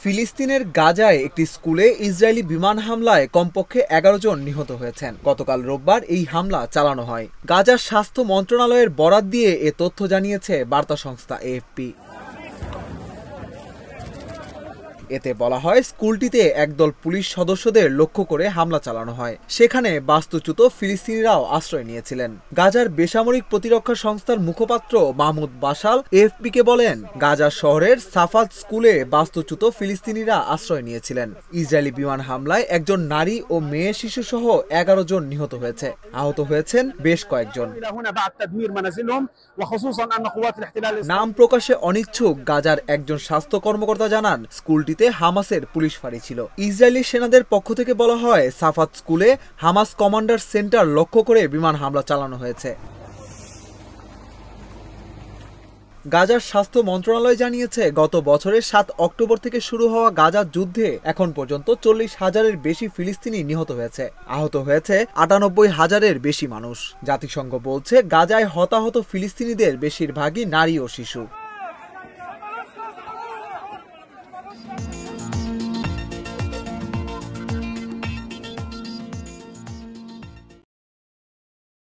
ফিলিস্তিনের গাজায় একটি স্কুলে ইসরায়েলি বিমান হামলায় কমপক্ষে ১১ জন নিহত হয়েছেন। গতকাল রোববার এই হামলা চালানো হয়। গাজার স্বাস্থ্য মন্ত্রণালয়ের বরাত দিয়ে এ তথ্য জানিয়েছে বার্তা সংস্থা এএফপি। এতে বলা হয়, স্কুলটিতে একদল পুলিশ সদস্যদের লক্ষ্য করে হামলা চালানো হয়। সেখানে বাস্তুচ্যুত ফিলিস্তিনিরাও আশ্রয় নিয়েছিলেন। গাজার বেসামরিক প্রতিরক্ষা সংস্থার মুখপাত্র মাহমুদ বাশাল এএফপিকে বলেন, গাজার শহরের সাফাত স্কুলে বাস্তুচ্যুত ফিলিস্তিনিরা আশ্রয় নিয়েছিলেন। ইসরায়েলি বিমান হামলায় একজন নারী ও মেয়ে শিশু সহ ১১ জন নিহত হয়েছে। আহত হয়েছেন বেশ কয়েকজন। নাম প্রকাশে অনিচ্ছুক গাজার একজন স্বাস্থ্য কর্মকর্তা জানান, স্কুলটি হামাসের পুলিশ ফাঁড়ি ছিল। ইসরায়েলি সেনাদের পক্ষ থেকে বলা হয়, সাফাত স্কুলে হামাস কমান্ডার সেন্টার লক্ষ্য করে বিমান হামলা চালানো হয়েছে। গাজার স্বাস্থ্য মন্ত্রণালয় জানিয়েছে, গত বছরের ৭ অক্টোবর থেকে শুরু হওয়া গাজার যুদ্ধে এখন পর্যন্ত ৪০,০০০-এর বেশি ফিলিস্তিনি নিহত হয়েছে। আহত হয়েছে ৯৮,০০০-এর বেশি মানুষ। জাতিসংঘ বলছে, গাজায় হতাহত ফিলিস্তিনিদের বেশিরভাগই নারী ও শিশু।